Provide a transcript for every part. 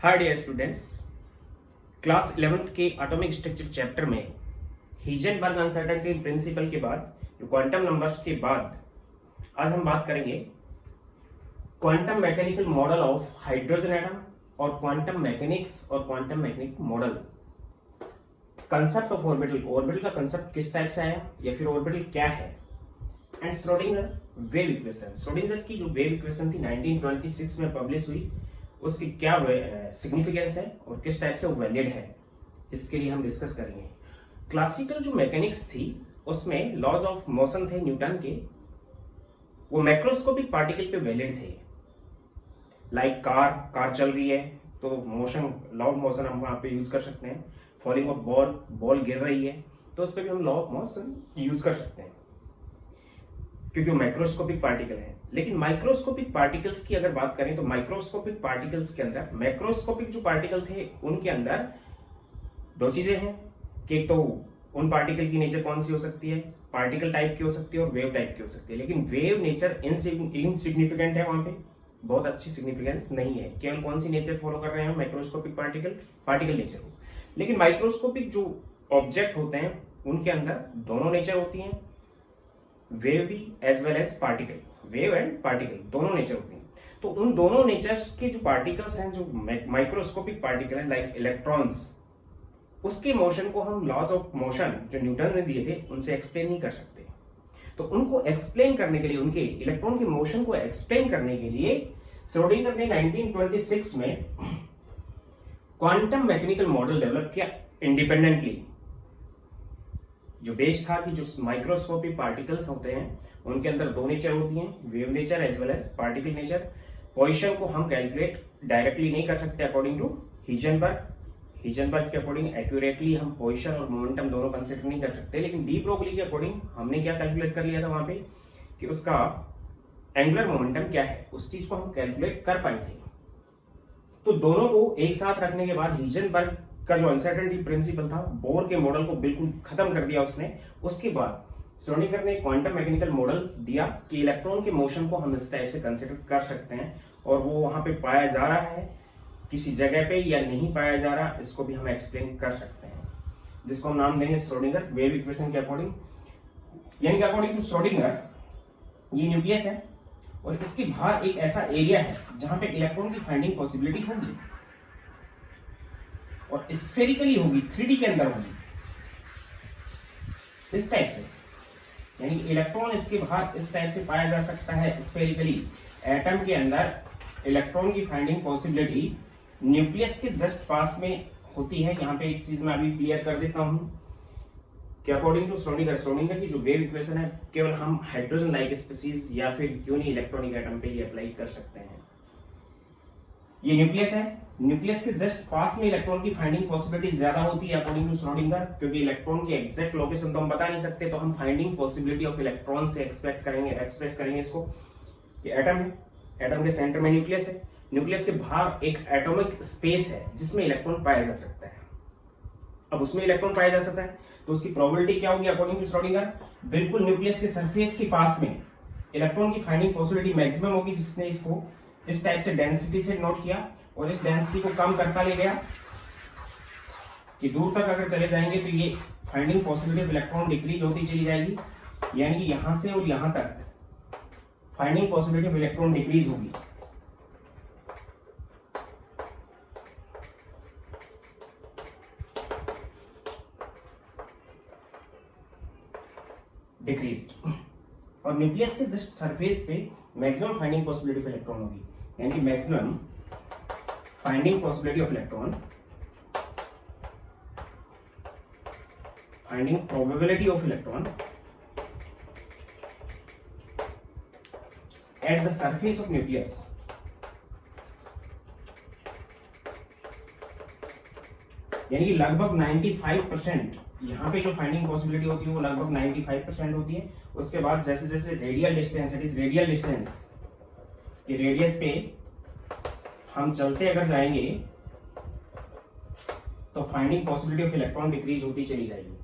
Hi dear students, class 11th के atomic structure chapter में Heisenberg uncertainty principle के बाद क्वांटम नंबर्स के बाद आज हम बात करेंगे quantum mechanical model of hydrogen atom और क्वांटम मैकेनिक्स और quantum mechanic model. Concept of orbital का कंसेप्ट किस टाइप से आया या फिर ऑर्बिटल क्या है, and Schrodinger wave equation. Schrodinger की जो वेव इक्वेशन थी 1926 में पब्लिश हुई, उसकी क्या सिग्निफिकेंस है और किस टाइप से वो वैलिड है, इसके लिए हम डिस्कस करेंगे। क्लासिकल जो मैकेनिक्स थी उसमें लॉज ऑफ मोशन थे न्यूटन के, वो मैक्रोस्कोपिक पार्टिकल पे वैलिड थे। लाइक कार चल रही है तो मोशन, लॉ ऑफ मोशन हम वहां पे यूज कर सकते हैं। फॉलिंग ऑफ बॉल गिर रही है तो उस पर भी हम लॉ ऑफ मोशन यूज कर सकते हैं क्योंकि वो माइक्रोस्कोपिक पार्टिकल है। लेकिन माइक्रोस्कोपिक पार्टिकल्स की अगर बात करें तो माइक्रोस्कोपिक पार्टिकल्स के अंदर, मैक्रोस्कोपिक जो पार्टिकल थे उनके अंदर दो चीजें हैं कि एक तो उन पार्टिकल की नेचर कौन सी हो सकती है, पार्टिकल टाइप की हो सकती है और वेव टाइप की हो सकती है। लेकिन वेव नेचर इनसिग्निफिकेंट है, वहां पे बहुत अच्छी सिग्निफिकेंस नहीं है। केवल कौन सी नेचर फॉलो कर रहे हैं माइक्रोस्कोपिक पार्टिकल नेचर को। लेकिन माइक्रोस्कोपिक जो ऑब्जेक्ट होते हैं उनके अंदर दोनों नेचर होती हैं, वेव भी as well as particle, wave and particle दोनों नेचर होती हैं। तो उन दोनों नेचर्स के जो पार्टिकल्स हैं, जो माइक्रोस्कोपिक पार्टिकल हैं लाइक इलेक्ट्रॉन्स, उसके मोशन को हम लॉज ऑफ मोशन जो न्यूटन ने दिए थे उनसे एक्सप्लेन नहीं कर सकते। तो उनको एक्सप्लेन करने के लिए, उनके इलेक्ट्रॉन के मोशन को एक्सप्लेन करने के लिए श्रोडिंगर ने 1926 में क्वांटम मैकेनिकल मॉडल डेवलप किया इंडिपेंडेंटली। जो बेस था कि जो माइक्रोस्कोपिक पार्टिकल्स होते हैं उनके अंदर दो नेचर होती हैं, wave nature as well as particle nature. Position को हम कैलकुलेट डायरेक्टली नहीं कर सकते अकॉर्डिंग टू हीजनबर्ग के अकॉर्डिंग एक्यूरेटली हम पोजीशन और मोमेंटम दोनों कंसिडर नहीं कर सकते। लेकिन डी ब्रोगली के अकॉर्डिंग हमने क्या कैलकुलेट कर लिया था वहां पे कि उसका एंगुलर मोमेंटम क्या है, उस चीज को हम कैलकुलेट कर पाए थे। तो दोनों को एक साथ रखने के बाद हीजनबर्ग का जो अनसर्टेनिटी प्रिंसिपल था, बोर के मॉडल को बिल्कुल खत्म कर दिया उसने। उसके बाद श्रोडिंगर ने क्वांटम मैकेनिकल मॉडल दिया कि इलेक्ट्रॉन के मोशन को हम इस टाइप से कंसिडर कर सकते हैं और वो वहां पे पाया जा रहा है किसी जगह पे या नहीं पाया जा रहा, इसको भी हम एक्सप्लेन कर सकते हैं, जिसको हम नाम देंगे श्रोडिंगर वेव इक्वेशन के अकॉर्डिंग। यानी कि अकॉर्डिंग टू श्रोडिंगर ये न्यूक्लियस है और इसके बाहर एक ऐसा एरिया है जहां पे इलेक्ट्रॉन की फाइंडिंग पॉसिबिलिटी होगी और स्फेरिकली होगी, 3D के अंदर होगी इस टाइप से। यानी इलेक्ट्रॉन इसके बाहर इस टाइप से पाया जा सकता है स्फेरिकली। एटम के अंदर इलेक्ट्रॉन की फाइंडिंग पॉसिबिलिटी न्यूक्लियस के जस्ट पास में होती है। यहां पे एक चीज मैं अभी क्लियर कर देता हूं कि अकॉर्डिंग टू श्रोडिंगर की जो वेव इक्वेशन है केवल हम हाइड्रोजन लाइक स्पीसीज या फिर यूनि इलेक्ट्रॉनिक एटम पे ही अप्लाई कर सकते हैं। ये न्यूक्लियस है, न्यूक्लियस के जस्ट पास में इलेक्ट्रॉन की फाइंडिंग पॉसिबिलिटी ज्यादा होती है अकॉर्डिंग टू श्रोडिंगर, क्योंकि इलेक्ट्रॉन की एग्जैक्ट लोकेशन तो हम बता नहीं सकते, तो हम फाइंडिंग पॉसिबिलिटी ऑफ इलेक्ट्रॉन से एक्सप्रेस करेंगे इसको कि एटम है, एटम के सेंटर में न्यूक्लियस है, न्यूक्लियस के बाहर एक एटॉमिक स्पेस है जिसमें इलेक्ट्रॉन पाया जा सकता है। अब उसमें इलेक्ट्रॉन पाया जा सकता है तो उसकी प्रोबेबिलिटी क्या होगी अकॉर्डिंग टू श्रोडिंगर, बिल्कुल न्यूक्लियस के सरफेस के पास में इलेक्ट्रॉन की फाइंडिंग पॉसिबिलिटी मैक्सिमम होगी, जिसने इसको इस टाइप से डेंसिटी से नोट किया और इस डेंसिटी को कम करता ले गया कि दूर तक अगर चले जाएंगे तो ये finding possibility of electron decrease होती चली जाएगी। यानी कि यहां से और यहां तक finding possibility of electron decrease होगी। डिक्रीज्ड। और न्यूक्लियस के जस्ट सरफेस पे maximum finding possibility of electron होगी, यानी कि maximum finding possibility of electron, finding probability of electron at the surface of nucleus यानी कि लगभग 95%। यहां पे जो फाइंडिंग पॉसिबिलिटी होती है वो लगभग 95% होती है। उसके बाद जैसे जैसे रेडियल डिस्टेंस के रेडियस पे हम चलते अगर जाएंगे तो finding possibility of electron decrease होती चली जाएगी।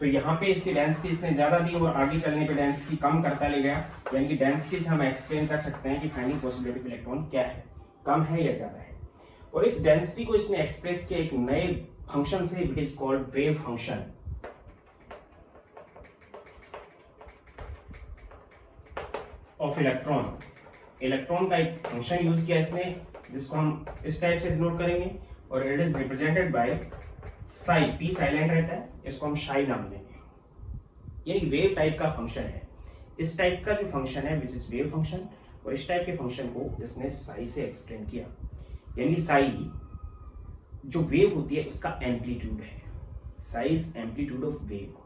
तो यहाँ पे इसकी डेंसिटी इसने ज्यादा दी और आगे चलने पे डेंसिटी कम करता ले गया, यानी कि डेंसिटी से हम एक्सप्लेन कर सकते हैं कि फाइंडिंग पॉसिबिलिटी ऑफ इलेक्ट्रॉन क्या है, कम है या ज्यादा है। और इस डेंसिटी को इसने एक्सप्रेस किया एक नए फंक्शन से, which is called wave function. Of electron, electron का एक फंक्शन यूज किया इसने, जिसको हम इस टाइप से डिनोट करेंगे, और it is represented by Sai, P silent रहता है, इसको हम शाई नाम देंगे। यानी वेव टाइप का फंक्शन है। इस टाइप का जो फंक्शन है विच इज वेव फंक्शन, और इस टाइप के फंक्शन को इसने साई से एक्सप्लेन किया। यानी साई जो वेव होती है उसका एम्पलीट्यूड है, Sai is amplitude of wave.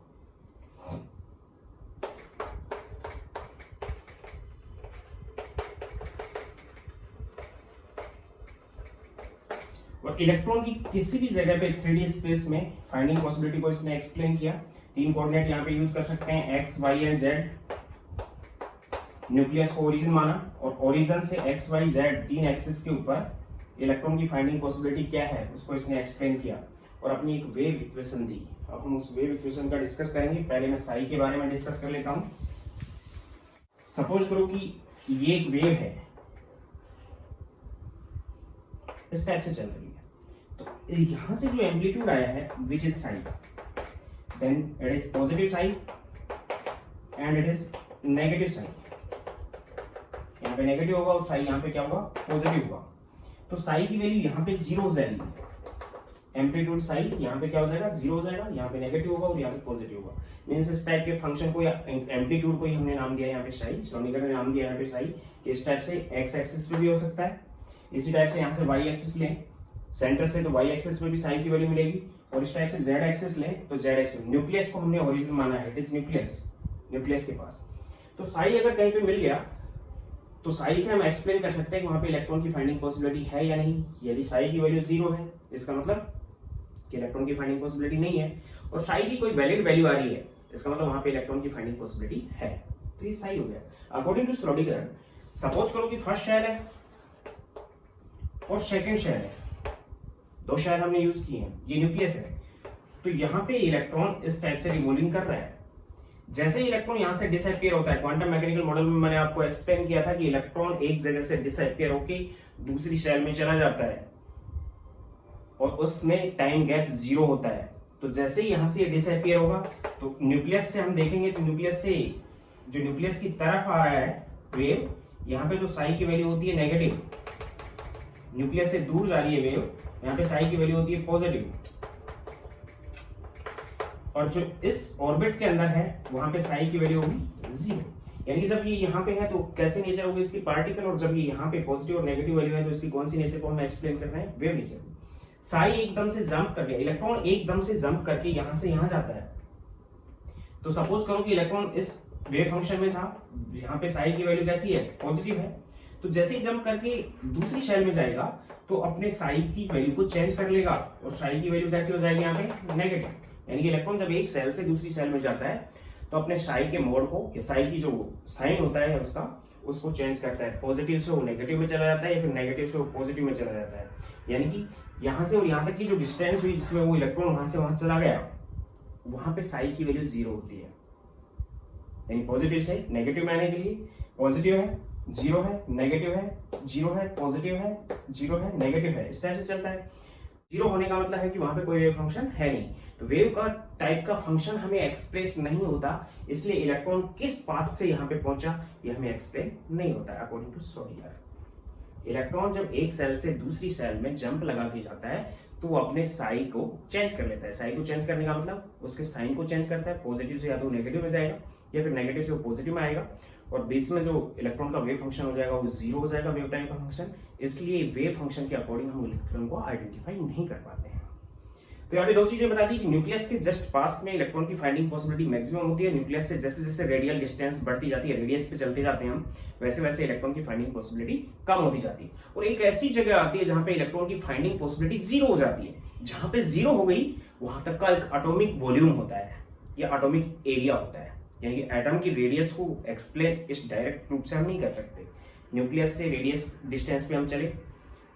और इलेक्ट्रॉन की किसी भी जगह पे 3D स्पेस में फाइंडिंग पॉसिबिलिटी को इसने एक्सप्लेन किया। 3 कोऑर्डिनेट यहां पे यूज कर सकते हैं, x, y and z. Nucleus को ओरिजिन माना, और ओरिजिन से एक्स, वाई, जेड 3 एक्सिस के ऊपर इलेक्ट्रॉन की फाइंडिंग पॉसिबिलिटी क्या है उसको इसने एक्सप्लेन किया, और अपनी एक वेव इक्वेशन दी। अब हम उस वेव इक्वेशन का डिस्कस करेंगे। पहले मैं साई के बारे में डिस्कस कर लेता हूं। सपोज करो कि ये एक वेव है, इस टाइप से चल रही है, तो यहां से जो एम्पलीट्यूड आया है which is psi, then it is positive psi and it is negative psi. यहाँ पे नेगेटिव होगा और साई यहाँ पे क्या होगा, पॉजिटिव होगा। तो साई की वैल्यू यहाँ पे 0 हो जाएगी, एम्पलीट्यूड साई यहाँ पे क्या हो जाएगा, 0 हो जाएगा, यहाँ पे नेगेटिव होगा और यहाँ पे पॉजिटिव होगा। मीन्स इस टाइप के फंक्शन को या एम्पलीट्यूड को ही हमने नाम दिया यहाँ पे साई, श्रोडिंगर ने नाम दिया यहाँ पे साई, कि इस टाइप से एक्स एक्सिस पे भी हो सकता है, इसी टाइप से यहाँ से वाई एक्सिस लें सेंटर से, तो वाई एक्सिस पे भी साई की वैल्यू मिलेगी, और इस टाइप से जेड एक्सिस लें तो जेड एक्सिस। न्यूक्लियस को हमने ओरिजिन माना है, इट इज न्यूक्लियस, न्यूक्लियस के पास। तो साई अगर कहीं पे मिल गया तो साई से हम एक्सप्लेन कर सकते हैं कि वहां पे इलेक्ट्रॉन की फाइंडिंग पॉसिबिलिटी है या नहीं। यदि साई की वैल्यू 0 है, इसका मतलब कि इलेक्ट्रॉन की फाइंडिंग पॉसिबिलिटी नहीं है, और साई की कोई वैलिड वैल्यू आ रही है, इसका मतलब वहां पे इलेक्ट्रॉन की फाइंडिंग पॉसिबिलिटी है। तो ये साई हो गया। अकॉर्डिंग टू श्रोडिंगर, सपोज करो कि फर्स्ट शेल है और सेकेंड शेल है, 2 शेल हमने यूज किए हैं, ये न्यूक्लियस है, तो यहाँ पे इलेक्ट्रॉन इस टाइप से रिवॉल्विंग कर रहा है। जैसे ही इलेक्ट्रॉन यहां से डिसअपियर होता है, क्वांटम मैकेनिकल मॉडल में मैंने आपको एक्सप्लेन किया था कि इलेक्ट्रॉन एक जगह से डिसअपियर होके दूसरी शेल में चला जाता है, और उसमें टाइम गैप 0 होता है। तो जैसे ही यहां से डिसअपियर होगा तो न्यूक्लियस से हम देखेंगे, तो न्यूक्लियस से जो न्यूक्लियस की तरफ आ रहा है वेव, यहाँ पे तो साई की वैल्यू होती है नेगेटिव, न्यूक्लियस से दूर जा रही है वेव, यहाँ पे साई की वैल्यू होती है पॉजिटिव, और जो इस ऑर्बिट के अंदर है वहां पे साई की वैल्यू होगी 0। यानी कि जब ये यहाँ पे है तो कैसे नेचर होगी इसकी, पार्टिकल, और जब ये यहाँ पे पॉजिटिव और नेगेटिव वैल्यू है तो इसकी कौन सी नेचर को हमें एक्सप्लेन करना है, वेव नेचर। साई एकदम से जंप कर गया, इलेक्ट्रॉन एकदम से जंप करके यहां से यहां जाता है। तो सपोज करो कि इलेक्ट्रॉन इस वेव फंक्शन में था, यहाँ पे साई की वैल्यू कैसी है, पॉजिटिव है, तो जैसे ही जंप करके दूसरी शेल में जाएगा तो अपने साई की वैल्यू को चेंज कर लेगा, और साई की वैल्यू कैसी हो जाएगी यहाँ पे, नेगेटिव। यानी कि इलेक्ट्रॉन जब एक सेल से दूसरी सेल में जाता है तो अपने साई के मोड को, या साई की जो साइन होता है उसका, उसको चेंज करता है, पॉजिटिव से वो नेगेटिव में चला जाता है, या फिर नेगेटिव से वो पॉजिटिव में चला जाता है। यानी कि यहां से और यहां तक की जो डिस्टेंस हुई जिसमें वो इलेक्ट्रॉन वहां से वहां चला गया, वहां पे साई की वैल्यू 0 होती है। यानी पॉजिटिव से नेगेटिव में आने के लिए पॉजिटिव है, 0 है, नेगेटिव है, 0 है, पॉजिटिव है, 0 है, नेगेटिव है, इस टाइप से चलता है। 0 होने का मतलब है कि वहां पे कोई वेव फंक्शन है नहीं। तो वेव का टाइप का फंक्शन हमें एक्सप्रेस नहीं होता, इसलिए इलेक्ट्रॉन किस पाथ से यहाँ पे पहुंचा ये हमें एक्सप्लेन नहीं होता अकॉर्डिंग टू श्रोडिंगर। इलेक्ट्रॉन जब एक सेल से दूसरी सेल में जंप लगा के जाता है तो वो अपने साई को चेंज कर लेता है। साई को चेंज करने का मतलब उसके साइन को चेंज करता है, पॉजिटिव से या तो नेगेटिव में जाएगा या फिर नेगेटिव से वो पॉजिटिव में आएगा, और बीच में जो इलेक्ट्रॉन का वेव फंक्शन हो जाएगा वो 0 हो जाएगा, वेव टाइम का फंक्शन। इसलिए वेव फंक्शन के अकॉर्डिंग हम इलेक्ट्रॉन को आइडेंटिफाई नहीं कर पाते हैं। तो यहाँ पे 2 चीजें बता दी कि न्यूक्लियस के जस्ट पास में इलेक्ट्रॉन की फाइंडिंग पॉसिबिलिटी मैक्सिमम होती है। न्यूक्लियस से जैसे जैसे रेडियल डिस्टेंस बढ़ती जाती है, रेडियस पे चलते जाते हैं हम, वैसे वैसे इलेक्ट्रॉन की फाइंडिंग पॉसिबिलिटी कम होती जाती है। और एक ऐसी जगह आती है जहां पे इलेक्ट्रॉन की फाइंडिंग पॉसिबिलिटी 0 हो जाती है। जहां पे 0 हो गई वहां तक का एक एटॉमिक वॉल्यूम होता है या एटॉमिक एरिया होता है। यानी कि एटम की रेडियस को एक्सप्लेन इस डायरेक्ट रूप से हम नहीं कर सकते। न्यूक्लियस से रेडियस डिस्टेंस पे हम चले,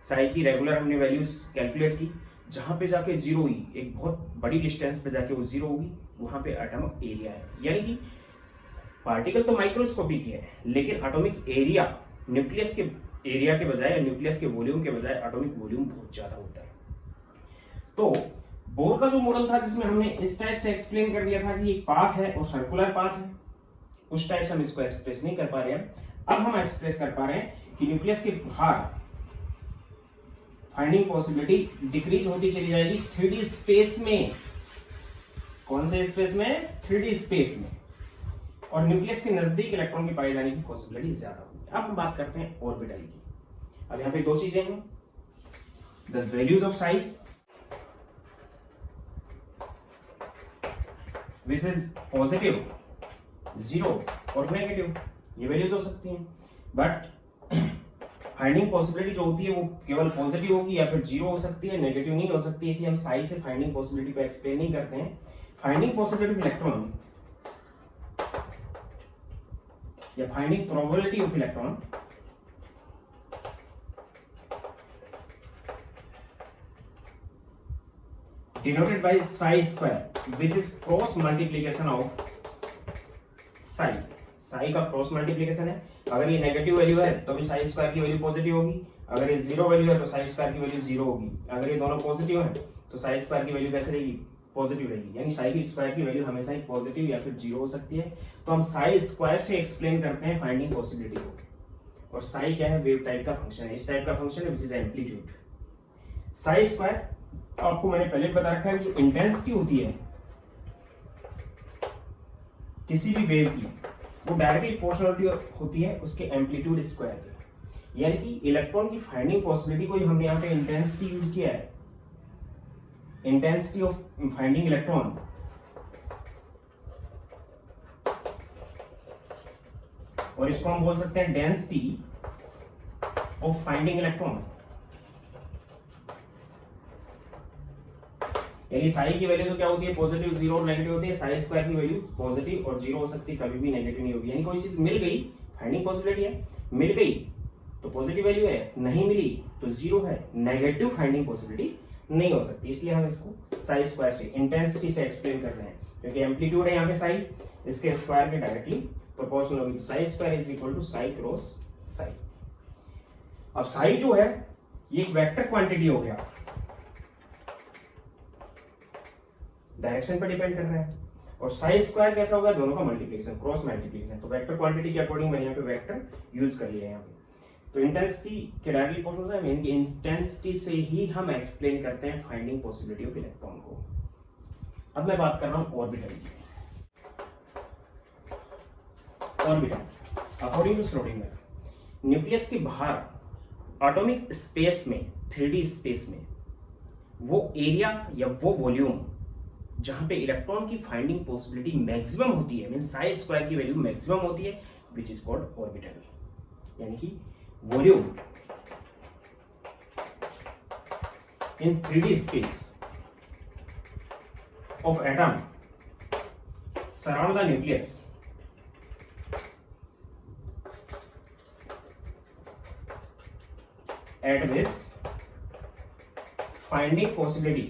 साई की रेगुलर हमने वैल्यूज कैलकुलेट की, जहां पे जाके 0 हुई, एक बहुत बड़ी डिस्टेंस पे जाके वो 0 होगी, वहां पे एटॉमिक एरिया है। यानी कि पार्टिकल तो माइक्रोस्कोपिक है, लेकिन एटॉमिक एरिया न्यूक्लियस के एरिया के बजाय या न्यूक्लियस के वॉल्यूम के बजाय एटॉमिक वॉल्यूम बहुत ज्यादा होता है। तो बोर का जो मॉडल था जिसमें हमने इस टाइप से एक्सप्लेन कर दिया था कि एक पाथ है और सर्कुलर पाथ है, उस टाइप से हम इसको एक्सप्रेस नहीं कर पा रहे हैं। अब हम एक्सप्रेस कर पा रहे हैं कि न्यूक्लियस के बाहर फाइंडिंग पॉसिबिलिटी डिक्रीज होती चली जाएगी 3D स्पेस में। कौन से स्पेस में? 3D स्पेस में। और न्यूक्लियस के नजदीक इलेक्ट्रॉन के पाए जाने की पॉसिबिलिटी ज्यादा होगी। अब हम बात करते हैं ऑर्बिटल की। अब यहां पे दो चीजें हैं, the values of Sai which is positive 0 और नेगेटिव, ये वैल्यूज हो सकती हैं। बट फाइंडिंग पॉसिबिलिटी जो होती है वो केवल पॉजिटिव होगी या फिर 0 हो सकती है, नेगेटिव नहीं हो सकती। इसलिए हम साई से फाइंडिंग पॉसिबिलिटी को एक्सप्लेन नहीं करते हैं। फाइंडिंग पॉसिबिलिटी ऑफ इलेक्ट्रॉन या finding probability of electron denoted by psi square which is cross multiplication of psi। psi का क्रॉस मल्टीप्लिकेशन है। अगर ये नेगेटिव वैल्यू है तो भी psi स्क्वायर की वैल्यू पॉजिटिव होगी, अगर ये 0 वैल्यू है तो psi स्क्वायर की वैल्यू 0 होगी। अगर ये दोनों पॉजिटिव है तो psi स्क्वायर की वैल्यू कैसे रहेगी? पॉजिटिव रहेगी। यानी psi की स्क्वायर की वैल्यू हमेशा ही पॉजिटिव या फिर 0 हो सकती है। तो हम psi स्क्वायर से एक्सप्लेन करते हैं फाइंडिंग पॉसिबिलिटी को। और psi क्या है? वेव टाइप का फंक्शन है, इस टाइप का फंक्शन है which is amplitude. psi square आपको मैंने पहले बता रखा है, जो इंटेंसिटी होती है किसी भी वेव की वो डायरेक्टली प्रोपोर्शनल होती है उसके एम्पलीट्यूड स्क्वायर के। यानी कि इलेक्ट्रॉन की फाइंडिंग पॉसिबिलिटी को हमने यहाँ पे इंटेंसिटी यूज किया है, इंटेंसिटी ऑफ फाइंडिंग इलेक्ट्रॉन। और इसको हम बोल सकते हैं डेंसिटी ऑफ फाइंडिंग इलेक्ट्रॉन। यानी साई की वैल्यू तो क्या होती है? पॉजिटिव, 0 और नेगेटिव होती है। साई स्क्वायर की वैल्यू पॉजिटिव और 0 हो सकती है, कभी भी नेगेटिव नहीं होगी। यानी कोई चीज मिल गई, फाइंडिंग पॉसिबिलिटी है, मिल गई तो पॉजिटिव वैल्यू है, नहीं मिली तो 0 है, नेगेटिव फाइंडिंग पॉसिबिलिटी नहीं हो सकती। इसलिए हम इसको साई स्क्वायर से, इंटेंसिटी से एक्सप्लेन कर रहे हैं, क्योंकि एम्पलीट्यूड है यहाँ पे साई, इसके स्क्वायर के डायरेक्टली प्रोपोर्शनल होगी। तो psi square is equal to psi cross psi. अब साई जो है ये एक वेक्टर क्वांटिटी हो गया, डायरेक्शन पर डिपेंड कर रहा है। और साई स्क्वायर कैसा होगा? दोनों का मल्टीप्लिकेशन, क्रॉस मल्टीप्लिकेशन। तो वेक्टर क्वांटिटी के अकॉर्डिंग मैंने यहाँ पे वेक्टर यूज कर लिया है यहाँ पे। तो इंटेंसिटी के डायरेक्टली प्रोपोर्शनल है, यानी कि इंटेंसिटी से ही हम एक्सप्लेन करते हैं फाइंडिंग पॉसिबिलिटी ऑफ इलेक्ट्रॉन को। अब मैं बात कर रहा हूं ऑर्बिटल की। Orbital according to Schrodinger, nucleus के बाहर एटॉमिक स्पेस में, 3D स्पेस में, वो एरिया या वो वॉल्यूम जहां पे इलेक्ट्रॉन की फाइंडिंग पॉसिबिलिटी मैक्सिमम होती है, मीन साई स्क्वायर की वैल्यू मैक्सिमम होती है, विच इज कॉल्ड ऑर्बिटल। यानी कि volume in 3D space of atom surround the nucleus at which finding possibility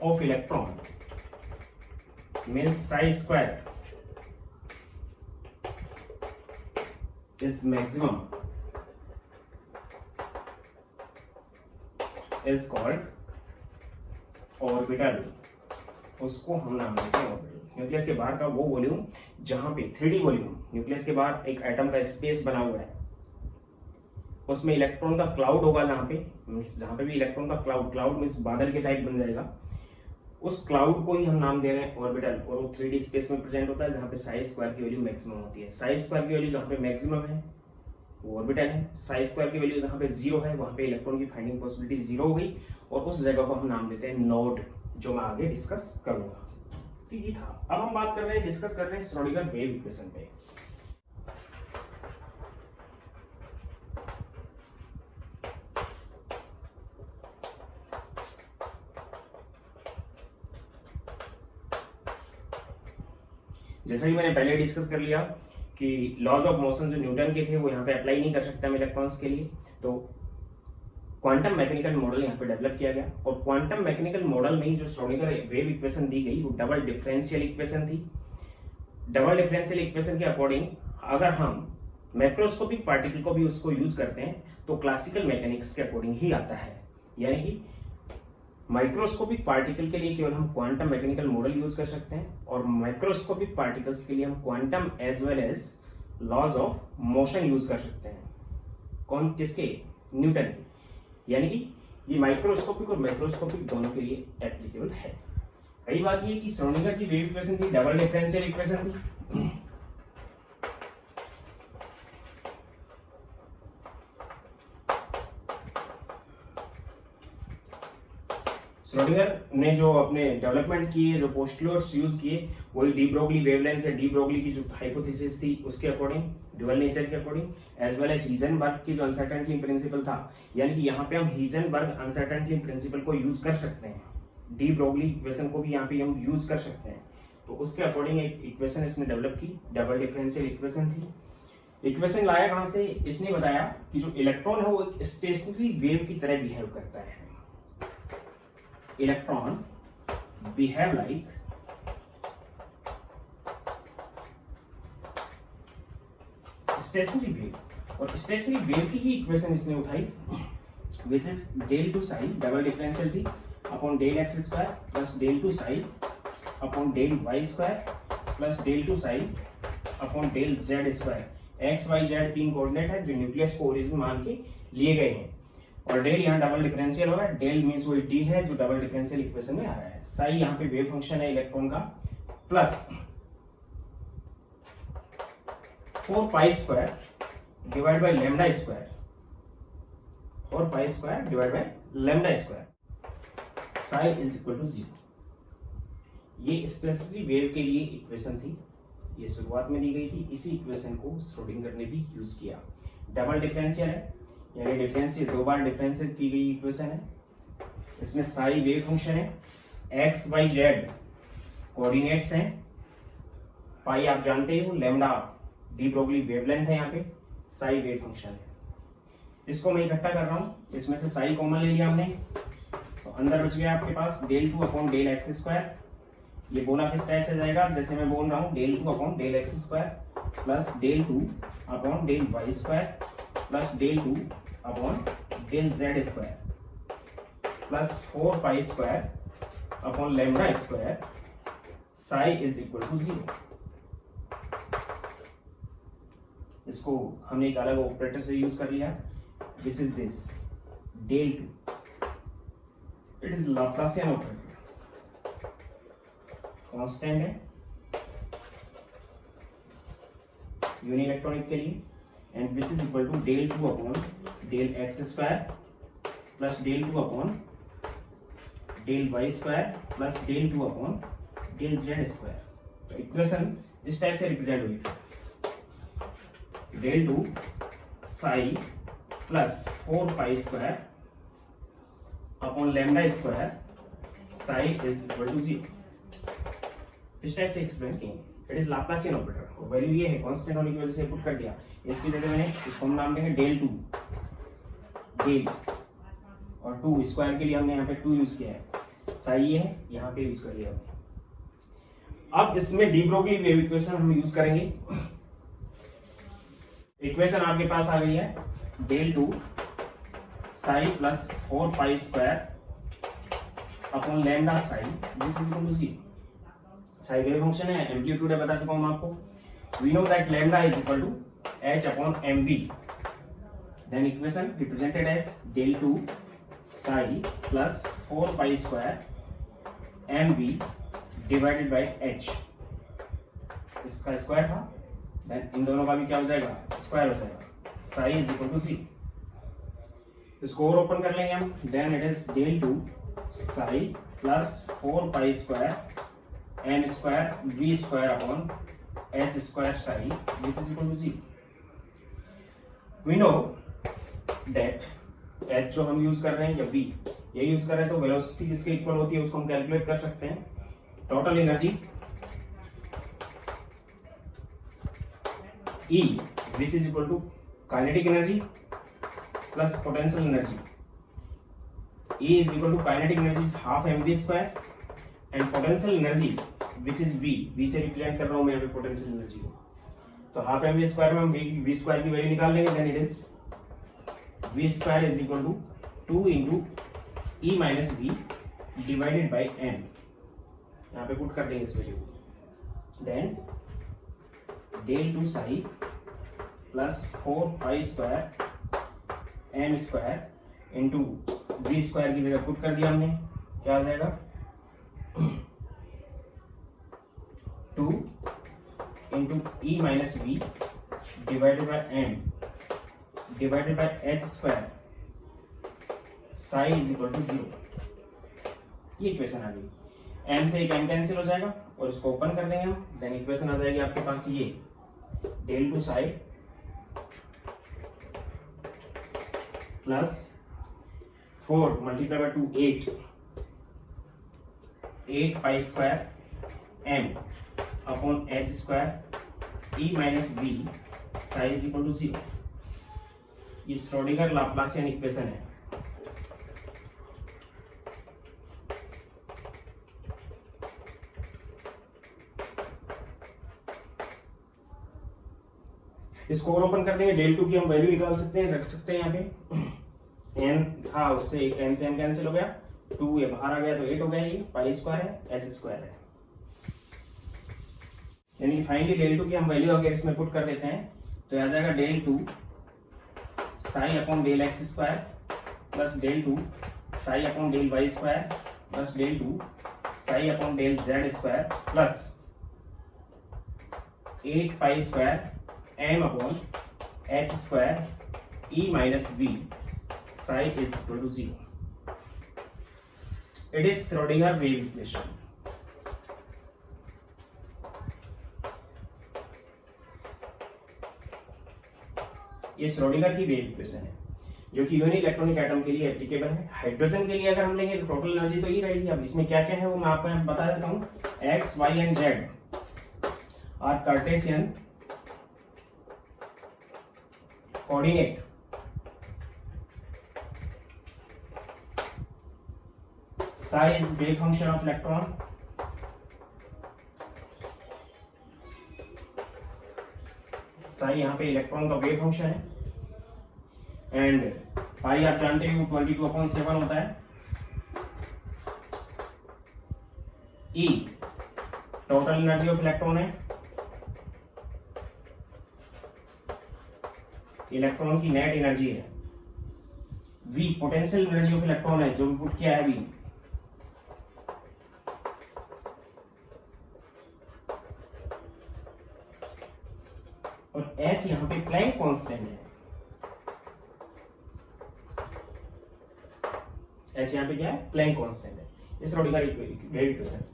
of electron means psi square is maximum is called orbital। उसको हम नाम देते हैं ऑर्बिटल। न्यूक्लियस के बाहर का वो वॉल्यूम जहां पे 3D वॉल्यूम, न्यूक्लियस के बाहर एक एटम का स्पेस बना हुआ है, उसमें इलेक्ट्रॉन का क्लाउड होगा, जहां पे भी इलेक्ट्रॉन का क्लाउड मीन्स बादल के टाइप बन जाएगा, उस क्लाउड को ही हम नाम दे रहे हैं ऑर्बिटल। और वो 3D स्पेस में प्रेजेंट होता है जहां पे साई स्क्वायर की वैल्यू मैक्सिमम होती है। साई स्क्वायर की वैल्यू जहां पे मैक्सिमम है वो ऑर्बिटल है। साई स्क्वायर की वैल्यू जहां पे 0 है वहां पे इलेक्ट्रॉन की फाइंडिंग पॉसिबिलिटी 0 हो गई, और उस जगह को हम नाम देते हैं नोड, जो मैं आगे डिस्कस करूंगा। ठीक ही था। अब हम बात कर रहे हैं, डिस्कस कर रहे हैं श्रोडिंगर वेव इक्वेशन पे। जैसा कि मैंने पहले डिस्कस कर लिया कि लॉज ऑफ मोशन जो न्यूटन के थे वो यहाँ पे अप्लाई नहीं कर सकते हम इलेक्ट्रॉन्स के लिए, तो क्वांटम मैकेनिकल मॉडल यहाँ पे डेवलप किया गया। और क्वांटम मैकेनिकल मॉडल में जो श्रोडिंगर वेव इक्वेशन दी गई वो डबल डिफरेंशियल इक्वेशन थी। डबल डिफरेंशियल इक्वेशन के अकॉर्डिंग अगर हम मैक्रोस्कोपिक पार्टिकल को भी उसको यूज करते हैं तो क्लासिकल मैकेनिक्स के अकॉर्डिंग ही आता है। यानी कि माइक्रोस्कोपिक पार्टिकल के लिए केवल हम क्वांटम मैकेनिकल मॉडल यूज कर सकते हैं और माइक्रोस्कोपिक पार्टिकल्स के लिए हम quantum as well as laws of motion use कर सकते हैं। कौन किसके? न्यूटन के। यानी कि ये माइक्रोस्कोपिक और मैक्रोस्कोपिक दोनों के लिए एप्लीकेबल है। कई बात ये कि श्रोडिंगर की वेव इक्वेशन थी डबल डिफरेंशियल इक्वेशन थी। श्रोडिंगर ने जो अपने डेवलपमेंट किए, जो पोस्टुलेट्स यूज किए, वही डी ब्रोगली वेवलेंथ या डी ब्रोगली की जो हाइपोथेसिस थी उसके अकॉर्डिंग, ड्यूअल नेचर के according, as well as Heisenberg की जो अनसर्टेनिटी प्रिंसिपल था। यानी कि यहाँ पे हम हीजनबर्ग अनसर्टेनिटी प्रिंसिपल को यूज कर सकते हैं, डी ब्रोगली इक्वेशन को भी यहाँ पे हम यूज कर सकते हैं। तो उसके अकॉर्डिंग एक इक्वेशन इसने डेवलप की, डबल डिफरेंशियल इक्वेशन थी। इक्वेशन लाया कहां से? इसने बताया कि जो इलेक्ट्रॉन है वो एक स्टेशनरी वेव की तरह बिहेव करता है। Electron behave like stationary wave, और स्टेशनरी वेव की ही इक्वेशन इसने उठाई, which is del two psi double differential थी upon del x square plus del two psi upon del y square plus del two psi upon del z square. X y z तीन coordinate है जो nucleus को origin मान के लिए गए हैं, और डेल यहाँ डबल डिफरेंशियल होगा। डेल मींस वही डी है जो डबल डिफरेंशियल इक्वेशन में आ रहा है। साई यहाँ पे वेव फंक्शन है इलेक्ट्रॉन का, plus 4 pi square divide by lambda square, 4 pi square divide by lambda square, psi is equal to 0। ये स्टेशनरी वेव के लिए इक्वेशन थी, ये शुरुआत में दी गई थी। इसी इक्वेशन को श्रोडिंगर ने भी यूज किया। डबल डिफरेंशियल है, यानी डिफरेंशियल दो बार डिफरेंशियल की गई इक्वेशन है। इसमें साई वेव फंक्शन है, एक्स वाई जेड कोऑर्डिनेट्स हैं, पाई आप जानते हो, लैम्डा डी ब्रोगली वेवलेंथ है, यहाँ पे साई वेव फंक्शन है। इसको मैं इकट्ठा कर रहा हूं, इसमें से साई कॉमन ले लिया हमने, तो अंदर बच गया आपके पास del two upon del x square. ये बोला किस टाइप से जाएगा? जैसे मैं बोल रहा हूँ del two upon del x square plus del two upon del y square plus del two upon del z square plus 4 pi square upon lambda square, psi is equal to 0। इसको हमने एक अलग ऑपरेटर से use कर लिया, which is this del two, it is Laplacian operator, constant है uni electronic के लिए, and which is equal to del two upon del x square plus del two upon del y square plus del two upon del z square. तो equation इस type से represent हुई, del two psi plus 4 pi square upon lambda square, psi is equal to 0। इस type से explain किए। It is Laplacian operator, value ये है constant होने की वजह से पुट कर दिया। इसकी जगह मैंने इसको हम नाम देंगे डेल टू, डेल और 2 स्क्वायर के लिए हमने यहाँ पे 2 यूज किया है, साई ये है, यहाँ पे यूज कर लिया हमने। अब इसमें डी ब्रोगली वेव इक्वेशन हम यूज करेंगे। इक्वेशन आपके पास आ गई है, del two psi plus 4 pi square upon lambda psi this is equal to 0। Psi wave function है, एम्पलीट्यूड है, बता चुका हूं आपको। We know that lambda is equal to h upon mv, then equation represented as del two psi plus 4 pi square mv divided by h, इसका square था, then in दोनों का भी क्या हो जाएगा? स्क्वायर हो जाएगा, साई इज इक्वल टू 0। इसको और ओपन कर लेंगे हम, then it is del two psi plus 4 pi square n square v square upon h square psi which is equal to 0। We know that h जो हम यूज कर रहे हैं या वी ये यूज कर रहे हैं, तो वेलोसिटी किसके इक्वल होती है उसको हम कैलकुलेट कर सकते हैं। Total energy E which is equal to kinetic energy plus potential energy. E is equal to kinetic energy is half mv square and potential energy which is v से represent कर रहा हूं मैं यहाँ पे पोटेंशियल एनर्जी को। तो half M we square में हम वी स्क्वायर की वैल्यू निकाल लेंगे। Then it is v square is equal to 2 into e minus v divided by m. यहाँ पे पुट कर देंगे इस वैल्यू को। Then del two psi plus 4 pi square m square into v square की जगह पुट कर दिया हमने। क्या आ जाएगा 2 into e minus v divided by m divided by h square psi is equal to 0। ये इक्वेशन आ गई। एम से एक एम कैंसिल हो जाएगा और इसको ओपन कर देंगे हम। देन इक्वेशन आ जाएगी आपके पास ये del two psi plus 4 multiply by 2 8 pi square m upon h square e minus v psi is equal to 0। ये श्रोडिंगर लाप्लासियन इक्वेशन है। इसको और ओपन कर देंगे। डेल टू की हम वैल्यू निकाल सकते हैं, रख सकते हैं यहाँ पे। एन था उससे एक एम से एम कैंसिल हो गया, 2 ये बाहर आ गया तो 8 हो गया। ये पाई स्क्वायर है, एच स्क्वायर है। यानी फाइनली डेल टू की हम वैल्यू अगर इसमें पुट कर देते हैं तो आ जाएगा del two psi upon del x square plus del two psi upon del y square plus del two psi upon del z square plus 8 pi square m upon h square e minus v psi is equal to 0। It is Schrodinger wave equation. ये Schrodinger की wave equation है जो कि uni electronic atom के लिए applicable है। Hydrogen के लिए अगर हम लेंगे तो टोटल एनर्जी तो ही रहेगी। अब इसमें क्या क्या है वो मैं आपको बता देता हूं। X y and z are cartesian coordinate. Psi is wave function of electron. Psi यहाँ पे इलेक्ट्रॉन का वेव फंक्शन है। एंड पाई आप जानते हो 22/7 होता है। E total energy of electron है। इलेक्ट्रॉन की नेट एनर्जी है। V potential energy of electron है जो पुट किया है वी। और एच यहां पे प्लैंक कांस्टेंट है। एच यहां पे क्या है? प्लैंक कांस्टेंट है। इस श्रोडिंगर वेव इक्वेशन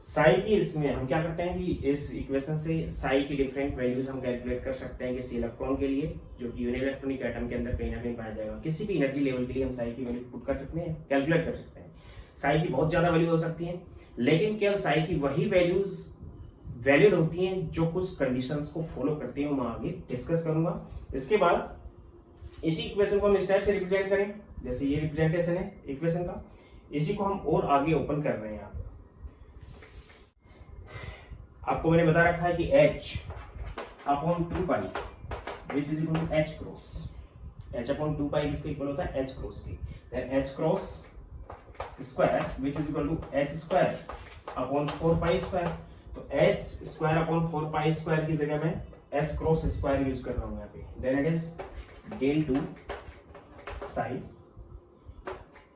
साई की इसमें हम क्या करते हैं कि इस इक्वेशन से साई की डिफरेंट वैल्यूज हम कैलकुलेट कर सकते हैं किसी इलेक्ट्रॉन के लिए जो कि यूनि इलेक्ट्रॉनिक एटम के अंदर कहीं ना कहीं पाया जाएगा। किसी भी एनर्जी लेवल के लिए हम साई की वैल्यू पुट कर सकते हैं, कैलकुलेट कर सकते हैं। साई की बहुत ज्यादा वैल्यू हो सकती है, लेकिन केवल साई की वही वैल्यूज वैलिड होती हैं जो कुछ कंडीशंस को फॉलो करती हैं। मैं आगे डिस्कस करूंगा। इसके बाद इसी इक्वेशन को हम इस टाइप से रिप्रेजेंट करें, जैसे ये रिप्रेजेंटेशन है इक्वेशन का। इसी को हम और आगे ओपन कर रहे हैं। यहाँ आपको मैंने बता रखा है कि h upon 2 pi which is equal to h cross. h upon 2 pi किसके इक्वल होता है? h क्रॉस के। Then h cross square which is equal to h square upon 4 pi square. तो h square upon 4 pi square की जगह में h cross square use कर रहा हूं यहाँ पे। Then it is del two psi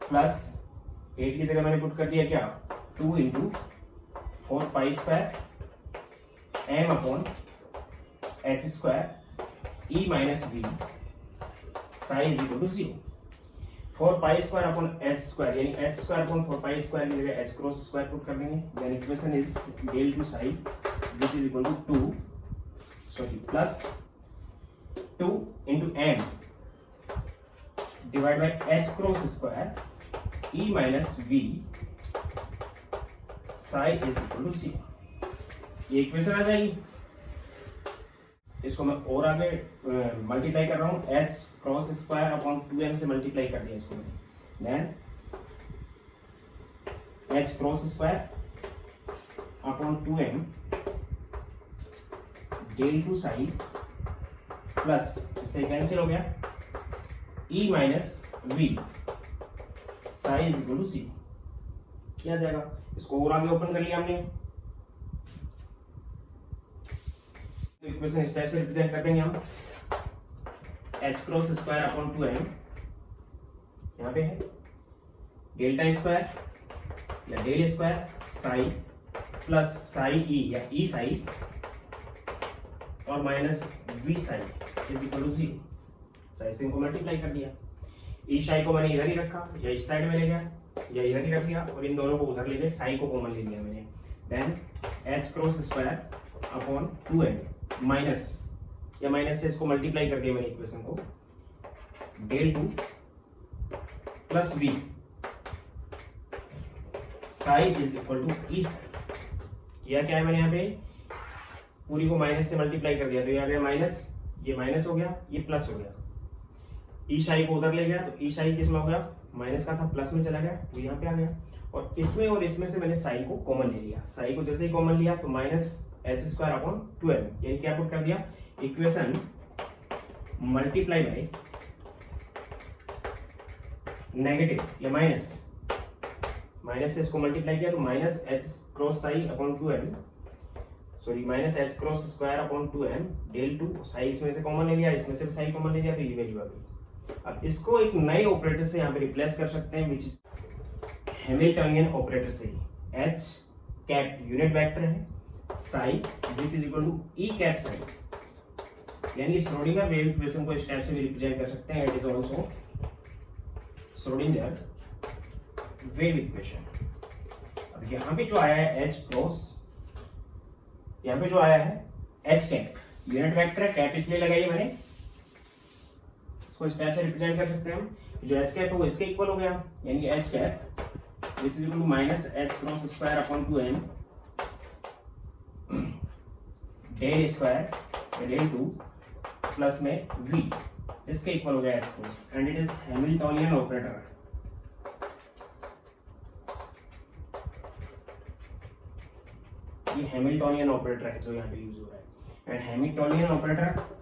plus 8 की जगह मैंने पुट कर दिया क्या? 2 into 4 pi square m upon h square e minus v psi is equal to 0। 4 pi square upon h square यानी h square upon 4 pi square की जगह h cross square put कर देंगे। Then equation is del two psi which is equal to 2 plus 2 into m divide by h cross square e minus v psi is equal to 0। ये equation आ जाएगी। इसको मैं और आगे मल्टीप्लाई कर रहा हूं। H cross square upon 2m से मल्टीप्लाई कर दिया इसको मैंने। Then h cross square upon 2m del two psi plus इससे कैंसिल हो गया E minus v psi is equal to 0 क्या जाएगा। इसको और आगे ओपन कर लिया हमने, इक्वेशन इस टाइप से रिप्रेजेंट कर देंगे हम h cross square upon 2m यहाँ पे है डेल्टा स्क्वायर या del square psi plus psi e या ई साई और minus v psi is equal to 0। Psi से इनको मल्टीप्लाई कर दिया, ई साई को मैंने इधर ही रखा या इस साइड में ले गया या इधर ही रख दिया और इन दोनों को उधर ले गए, साई को कॉमन ले लिया मैंने। Then h cross square upon 2m minus या माइनस से इसको मल्टीप्लाई कर दिया मैंने इक्वेशन को del two plus v psi is equal to e psi. किया क्या है मैंने यहाँ पे पूरी को माइनस से मल्टीप्लाई कर दिया तो ये आ गया माइनस, ये माइनस हो गया, ये प्लस हो गया। ई साई को उधर ले गया तो ई साई किस में हो गया, माइनस का था प्लस में चला गया तो यहाँ पे आ गया और इसमें से मैंने साई को कॉमन ले लिया। साई को जैसे ही कॉमन लिया तो माइनस एच स्क्वायर अपॉन 12 यानी क्या पुट कर दिया इक्वेशन मल्टीप्लाई बाय नेगेटिव या माइनस से इसको मल्टीप्लाई किया तो minus h cross psi upon 2m sorry minus h cross square upon 2m del two psi इसमें से कॉमन ले लिया, इसमें से भी साई कॉमन ले लिया तो ये वैल्यू आ गई। अब इसको एक नए ऑपरेटर से यहाँ पे रिप्लेस कर सकते हैं विच इज हैमिल्टनियन ऑपरेटर से। h कैप यूनिट वेक्टर है, psi which is equal to e cap psi यानी श्रोडिंगर वेव इक्वेशन को इस टाइप से भी रिप्रेजेंट कर सकते हैं। It is also Schrodinger wave equation. अब यहाँ पे जो आया है h क्रॉस, यहाँ पे जो आया है h कैप यूनिट वेक्टर है, कैप इसलिए लगाई मैंने, इसको इस टाइप से रिप्रेजेंट कर सकते हैं हम। जो h कैप है वो इसके इक्वल हो गया यानी h cap which is equal to minus h cross square upon 2m del square del 2 plus में v इसके इक्वल हो गया h cross and it is Hamiltonian operator. ये हैमिल्टनियन ऑपरेटर है जो यहाँ पे यूज हो रहा है and Hamiltonian operator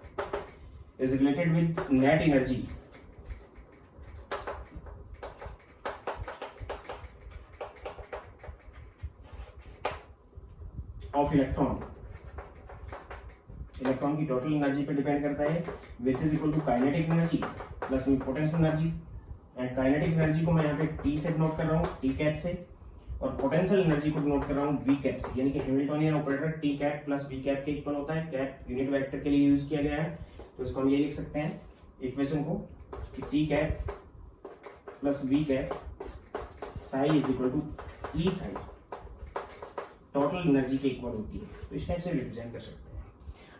is related with net energy of electron की टोटल एनर्जी पे डिपेंड करता है which is equal to kinetic energy plus में potential energy and kinetic energy को मैं यहाँ पे T से नोट कर रहा हूँ T कैप से और पोटेंशियल एनर्जी को नोट कर रहा हूँ V कैप से यानी कि Hamiltonian operator T cap plus V cap के इक्वल होता है। कैप यूनिट वेक्टर के लिए यूज किया गया है तो इसको हम ये लिख सकते हैं इक्वेशन को कि t cap plus v cap psi is equal to e psi total energy के इक्वल होती है तो इस टाइप से रिप्रेजेंट कर सकते हैं।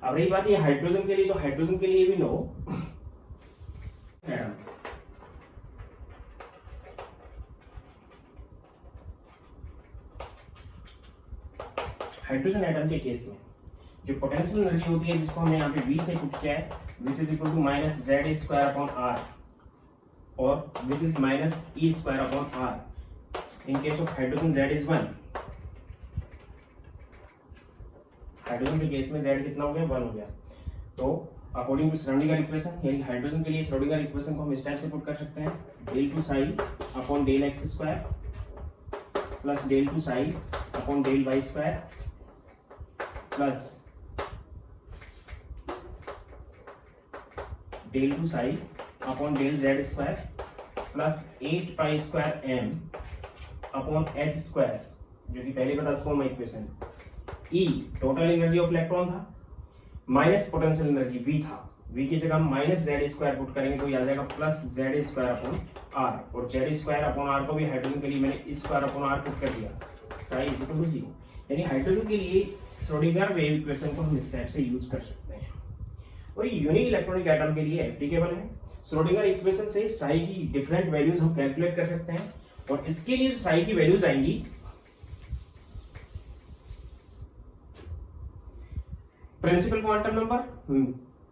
अब रही बात ये हाइड्रोजन के लिए, तो हाइड्रोजन के लिए भी नो एटम हाइड्रोजन एटम के केस में जो पोटेंशियल एनर्जी होती है जिसको हमने यहाँ पे V से पुट किया है which is equal to minus z square upon r और which is minus e square upon r. In case of hydrogen Z is 1, hydrogen के केस में Z कितना हो गया 1 हो गया। तो अकॉर्डिंग टू श्रोडिंगर इक्वेशन यानी हाइड्रोजन के लिए श्रोडिंगर इक्वेशन को हम इस टाइप से पुट कर सकते हैं del two psi upon del x square plus del two psi upon del y square plus del two psi upon del z square plus 8 pi square m upon h square जो कि पहले बता चुका हूं मैं equation. E total energy of electron था minus potential energy v था, v की जगह हम माइनस जेड स्क्वायर पुट करेंगे तो याद जाएगा plus z square upon r और जेड स्क्वायर अपॉन आर को भी हाइड्रोजन के लिए मैंने स्क्वायर अपॉन आर पुट कर दिया साई इज इक्वल टू 0 यानी हाइड्रोजन के लिए श्रोडिंगर वेव इक्वेशन को हम इस टाइप से यूज कर सकते हैं और ये यूनिक इलेक्ट्रॉनिक एटम के लिए एप्लीकेबल है। श्रोडिंगर इक्वेशन से साई की डिफरेंट वैल्यूज हम कैलकुलेट कर सकते हैं और इसके लिए जो साई की वैल्यूज आएंगी principal quantum number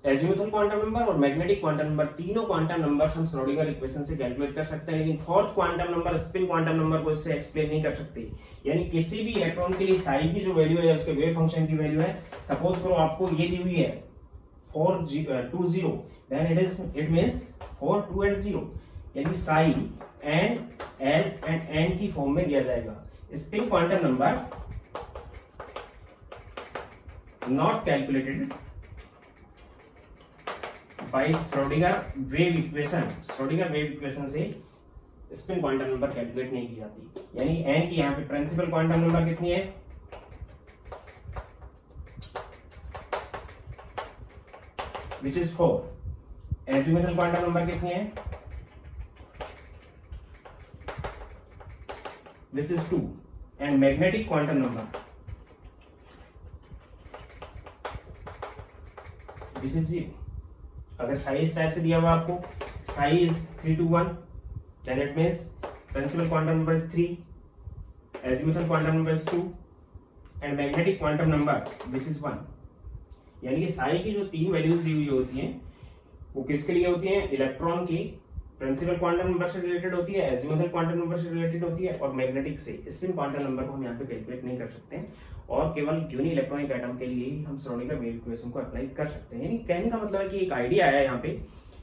azimuthal quantum number और मैग्नेटिक क्वांटम नंबर, तीनों क्वांटम नंबर्स हम श्रोडिंगर इक्वेशन से कैलकुलेट कर सकते हैं, लेकिन fourth quantum number spin quantum number को इससे एक्सप्लेन नहीं कर सकते। यानी किसी भी इलेक्ट्रॉन के लिए साई की जो वैल्यू है उसके वेव फंक्शन की वैल्यू है, सपोज करो आपको ये दी हुई है 420, देन इट मींस 4280, यानी psi n l and n की फॉर्म में दिया जाएगा। Spin quantum number not calculated by Schrodinger wave equation, Schrodinger wave equation से स्पिन क्वांटम नंबर कैलकुलेट नहीं की जाती। यानी एन की यहाँ पे प्रिंसिपल क्वांटम नंबर कितनी है, which is 4, azimuthal quantum number कितनी है, which is 2, and magnetic quantum number this is 0। अगर साई इस टाइप से दिया हुआ आपको, Sai is 321, then it means principal quantum number is 3, azimuthal quantum number is 2 and magnetic quantum number which is 1। यानी कि साई की जो तीन वैल्यूज दी हुई होती हैं वो किसके लिए होती हैं, इलेक्ट्रॉन के प्रिंसिपल क्वांटम नंबर से रिलेटेड होती है, एजीमुथल क्वांटम नंबर से रिलेटेड होती है, और मैग्नेटिक से। स्पिन क्वांटम नंबर को हम यहाँ पे कैलकुलेट नहीं कर सकते हैं, और केवल यूनि इलेक्ट्रॉनिक एटम के लिए ही हम श्रोडिंगर वेव इक्वेशन को अप्लाई कर सकते हैं। यानी कहने का मतलब है कि एक आइडिया आया यहाँ पे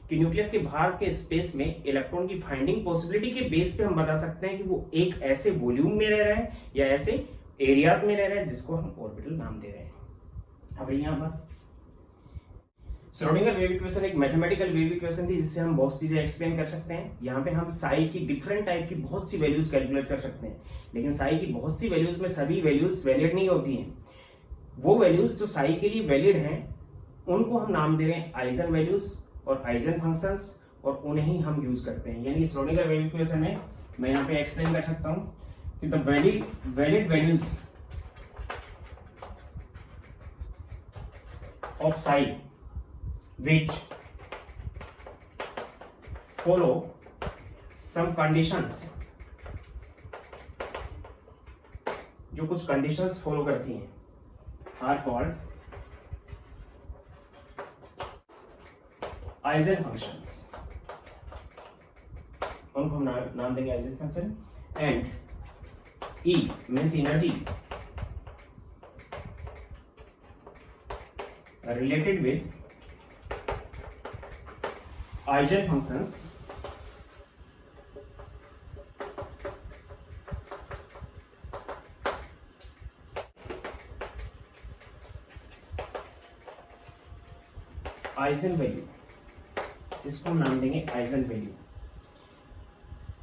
कि न्यूक्लियस के बाहर के स्पेस में इलेक्ट्रॉन की फाइंडिंग पॉसिबिलिटी के बेस पे हम बता सकते हैं कि वो एक ऐसे वॉल्यूम में रह रहा है या ऐसे एरियाज में रह रहा है जिसको हम ऑर्बिटल नाम दे रहे हैं। अब यहाँ पर श्रोडिंगर वेव इक्वेशन एक मैथमेटिकल वेव इक्वेशन थी जिससे हम बहुत चीजें एक्सप्लेन कर सकते हैं। यहाँ पे हम साई की डिफरेंट टाइप की बहुत सी वैल्यूज कैलकुलेट कर सकते हैं, लेकिन साई की बहुत सी वैल्यूज में सभी वैल्यूज वैलिड नहीं होती हैं। वो वैल्यूज जो साई के लिए वैलिड हैं उनको हम नाम दे रहे हैं आइजन वैल्यूज और आइजन फंक्शंस, और उन्हें ही हम यूज करते हैं। यानी श्रोडिंगर वेव इक्वेशन में मैं यहाँ पे एक्सप्लेन कर सकता हूं कि the valid values of Sai which follow some conditions, जो कुछ कंडीशंस फॉलो करती हैं, are called आइजन फंक्शंस। उनको हम नाम देंगे eigen function. And E means energy related with eigen functions eigen value, इसको नाम देंगे आइजन वैल्यू।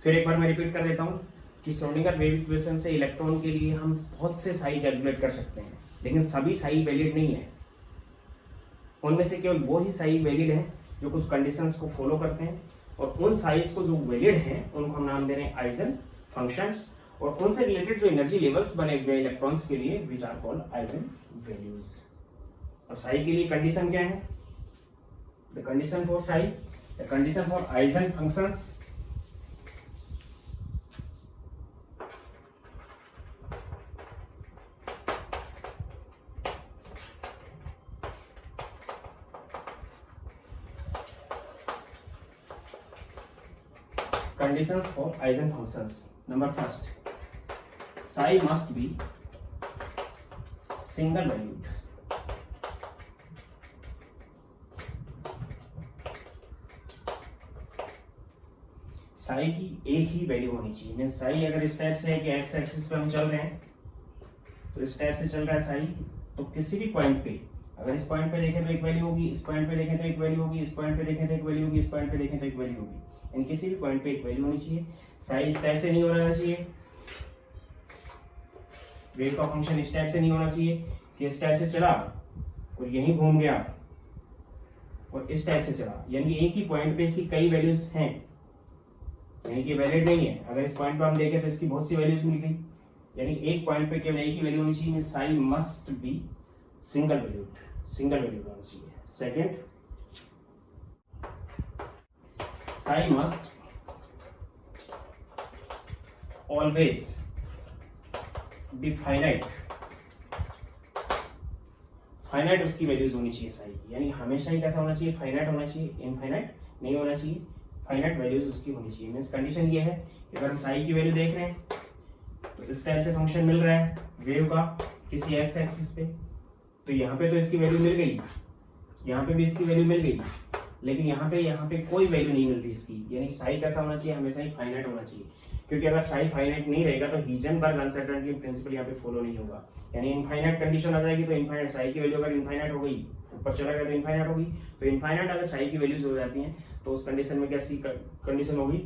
फिर एक बार मैं रिपीट कर देता हूं कि श्रोडिंगर वेव इक्वेशन से इलेक्ट्रॉन के लिए हम बहुत से साई कैलकुलेट कर सकते हैं, लेकिन सभी साई वैलिड नहीं है। उनमें से केवल वो ही साई वैलिड है जो कुछ कंडीशंस को फॉलो करते हैं, और उन साइज को जो वैलिड हैं उनको हम नाम दे रहे हैं आइजन फंक्शंस, और उनसे रिलेटेड जो एनर्जी लेवल्स बने हुए इलेक्ट्रॉन्स के लिए which are called eigen values. अब साई के लिए कंडीशन क्या है, the condition for psi, the condition for eigen functions conditions for Eisen functions. Number first, psi must be single valued. Sai की एक ही वैल्यू होनी चाहिए। मीन साई अगर इस टाइप से है कि एक्स एक्सिस पे हम चल रहे हैं, तो इस टाइप से चल रहा है साई, तो किसी भी पॉइंट पे अगर इस पॉइंट पे देखें तो एक वैल्यू होगी, इस पॉइंट पे देखें तो एक वैल्यू होगी, इस पॉइंट पे देखें तो एक वैल्यू होगी, इस पॉइंट पे देखें तो एक वैल्यू होगी। इन किसी भी पॉइंट पे एक वैल्यू होनी चाहिए। साई इस टाइप से नहीं होना चाहिए, वेव का फंक्शन इस टाइप से नहीं होना चाहिए कि इस टाइप से चला और यहीं घूम गया और इस टाइप से चला, यानी कि एक ही पॉइंट पे इसकी कई वैल्यूज हैं, यानी कि वैलिड नहीं है। अगर इस पॉइंट पे हम देखें तो इसकी बहुत सी वैल्यूज मिल गई, यानी एक पॉइंट पे केवल एक ही वैल्यू होनी चाहिए। Sai must be single valued, single valued होना चाहिए। Second, psi must always be finite finite उसकी वैल्यूज होनी चाहिए साई की, यानी हमेशा ही कैसा होना चाहिए, फाइनाइट होना चाहिए, इनफाइनाइट नहीं होना चाहिए, फाइनाइट वैल्यूज उसकी होनी चाहिए। मींस कंडीशन ये है कि अगर हम साई की वैल्यू देख रहे हैं तो इस टाइप से फंक्शन मिल रहा है वेव का किसी एक्स एक्सिस पे, तो यहाँ पे तो इसकी वैल्यू मिल गई, यहाँ पे भी इसकी वैल्यू मिल गई, लेकिन यहाँ पे कोई वैल्यू नहीं मिल रही इसकी, यानी साई कैसा होना चाहिए, हमेशा ही फाइनाइट होना चाहिए। क्योंकि अगर साई फाइनाइट नहीं रहेगा तो हीजनबर्ग अनसर्टेनिटी प्रिंसिपल यहाँ पे फॉलो नहीं होगा, यानी इनफाइनाइट कंडीशन आ जाएगी तो इनफाइनाइट साई की वैल्यू अगर इनफाइनाइट हो गई, ऊपर चला गया तो इनफाइनाइट होगी, तो इनफाइनाइट अगर साई की वैल्यूज हो जाती हैं तो उस कंडीशन में कैसी कंडीशन होगी,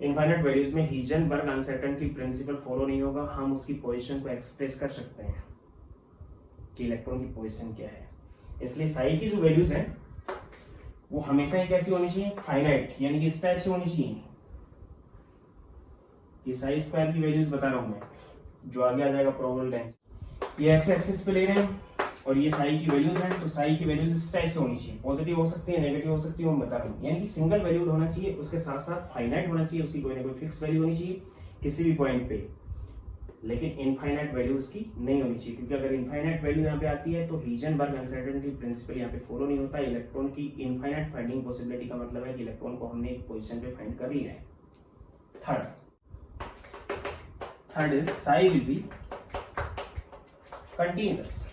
इनफाइनाइट वैल्यूज में हीजनबर्ग अनसर्टेनिटी प्रिंसिपल फॉलो नहीं होगा। हम उसकी पोजीशन को एक्सप्रेस कर सकते हैं कि इलेक्ट्रॉन की पोजीशन क्या है, इसलिए साई की जो वैल्यूज हैं वो हमेशा ही कैसी होनी चाहिए, फाइनाइट, यानी कि इस टाइप से होनी चाहिए। ये साई स्क्वायर की वैल्यूज बता रहा हूं मैं, जो आगे आ जाएगा प्रोबेबल डेंसिटी। ये एक्स एक्सिस पे ले रहे हैं और ये साई की वैल्यूज हैं, तो साई की वैल्यूज इस टाइप से होनी चाहिए, पॉजिटिव हो सकती है, नेगेटिव हो सकती है, वो बता रहा हूँ। यानी कि सिंगल वैल्यूड होना चाहिए, उसके साथ साथ फाइनाइट होना चाहिए, उसकी कोई ना कोई फिक्स वैल्यू होनी चाहिए किसी भी पॉइंट पे, लेकिन इनफाइनाइट वैल्यू उसकी नहीं होनी चाहिए, क्योंकि अगर इनफाइनाइट वैल्यू यहाँ पे आती है तो हीजनबर्ग अनसर्टेनिटी प्रिंसिपल यहाँ पे फॉलो नहीं होता। इलेक्ट्रॉन की इनफाइनाइट फाइंडिंग पॉसिबिलिटी का मतलब है कि इलेक्ट्रॉन को हमने एक पोजीशन पे फाइंड कर लिया है। Third is Sai will be continuous,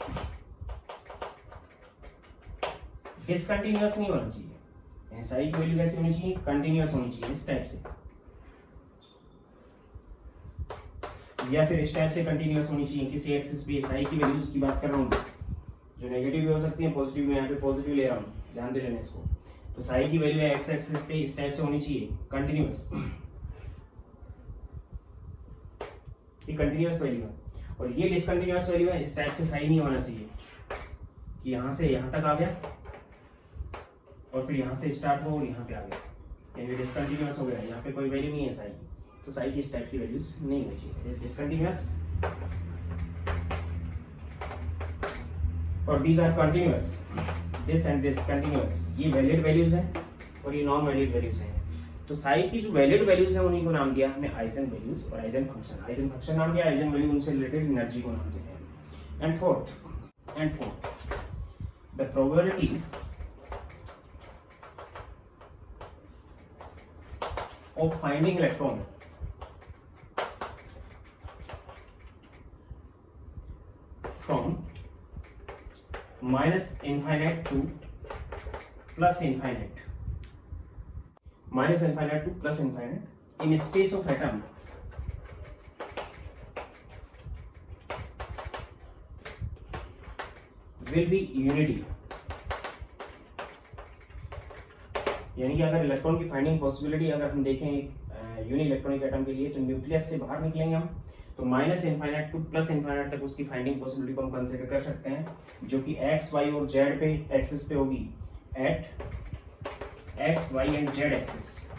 discontinuous नहीं होना चाहिए, साई की वैल्यू कैसी होनी चाहिए, कंटिन्यूअस होनी चाहिए, इस टाइप से, या फिर इस टाइप से कंटिन्यूअस होनी चाहिए किसी एक्सिस पे। साई की वैल्यूज की बात कर रहा हूँ, जो नेगेटिव भी हो सकती है, पॉजिटिव में, यहाँ पे पॉजिटिव ले रहा हूँ, ध्यान दे लेना इसको। तो साई की वैल्यू है एक्स एक्सिस पे इस टाइप से होनी चाहिए, कंटिन्यूअस, ये कंटिन्यूअस वैल्यू है। और ये डिसकंटिन्यूअस वैल्यू है, इस टाइप से साई नहीं होना चाहिए कि यहाँ से यहाँ तक आ गया और फिर यहाँ से स्टार्ट हो और यहाँ पे आ गया, यानी डिसकंटिन्यूअस हो गया, यहाँ पे कोई वैल्यू नहीं है साई की, तो साई की इस टाइप की वैल्यूज नहीं होनी चाहिए, डिसकंटिन्यूअस और these are continuous, this and this continuous, ये वैलिड वैल्यूज हैं और ये नॉन वैलिड वैल्यूज हैं। तो साई की जो वैलिड वैल्यूज हैं उन्हीं को नाम दिया हमने आइजन वैल्यूज और आइजन फंक्शन। आइजन फंक्शन नाम दिया, आइजन वैल्यू उनसे रिलेटेड एनर्जी को नाम देते हैं। And fourth the probability of finding electron from minus infinite to plus infinite, minus infinite to plus infinite in space of atom will be unity। यानी कि अगर इलेक्ट्रॉन की फाइंडिंग पॉसिबिलिटी अगर हम देखें यूनि इलेक्ट्रॉनिक एटम के लिए, तो न्यूक्लियस से बाहर निकलेंगे हम, तो minus infinite to plus infinite तक उसकी फाइंडिंग पॉसिबिलिटी को हम कंसीडर कर सकते हैं, जो कि एक्स वाई और जेड पे एक्सिस पे होगी, at x y and z axis,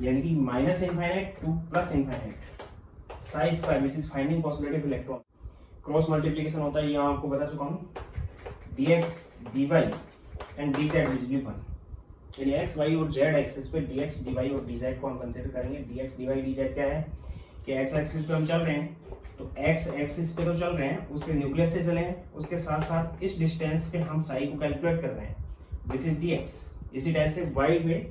यानी कि minus infinite to plus infinite psi square which is finding possibility of electron. Cross multiplication होता है, ये आपको बता चुका हूँ, dx dy and dz which be 1, यानी एक्स वाई और जेड एक्सिस पे dx dy और dz को हम कंसीडर करेंगे। dx dy dz क्या है कि एक्स एक्सिस पे हम चल रहे हैं, तो एक्स एक्सिस पे तो चल रहे हैं, उसके न्यूक्लियस से चले हैं, उसके साथ साथ इस डिस्टेंस पे हम साई को कैलकुलेट कर रहे हैं विच इज dx। इसी टाइप से y में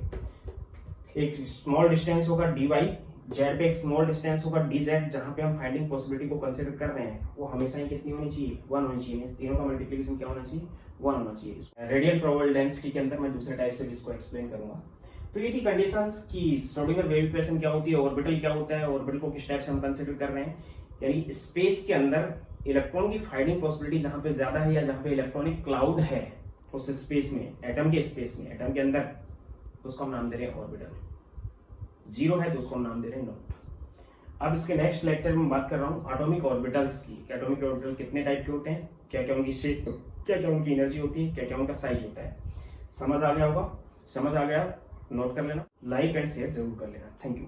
एक स्मॉल डिस्टेंस होगा dy, जेड पे एक स्मॉल डिस्टेंस होगा dz, जहां पे हम फाइंडिंग पॉसिबिलिटी को कंसीडर कर रहे हैं वो हमेशा ही कितनी होनी चाहिए, 1 होनी चाहिए। तीनों का मल्टीप्लिकेशन क्या होना चाहिए, 1 होना चाहिए। रेडियल प्रोबेबल डेंसिटी के अंदर मैं दूसरे टाइप से इसको एक्सप्लेन करूंगा। तो ये थी कंडीशंस की श्रोडिंगर वेव इक्वेशन क्या होती है, ऑर्बिटल क्या होता है, ऑर्बिटल को किस टाइप से हम कंसीडर कर रहे हैं, यानी स्पेस के अंदर इलेक्ट्रॉन की फाइंडिंग पॉसिबिलिटी जहां पे ज्यादा है या जहां पे इलेक्ट्रॉनिक क्लाउड है उस स्पेस में, एटम के स्पेस में, एटम के अंदर, उसको हम नाम दे रहे हैं ऑर्बिटल। जीरो है तो उसको हम नाम दे रहे हैं नोट। अब इसके नेक्स्ट लेक्चर में बात कर रहा हूँ एटॉमिक ऑर्बिटल्स की। एटॉमिक ऑर्बिटल कितने टाइप के होते हैं, क्या क्या उनकी शेप, क्या क्या उनकी एनर्जी होती है, क्या क्या उनका साइज होता है। समझ आ गया होगा, समझ आ गया, नोट कर लेना, लाइक एंड शेयर जरूर कर लेना। Thank you.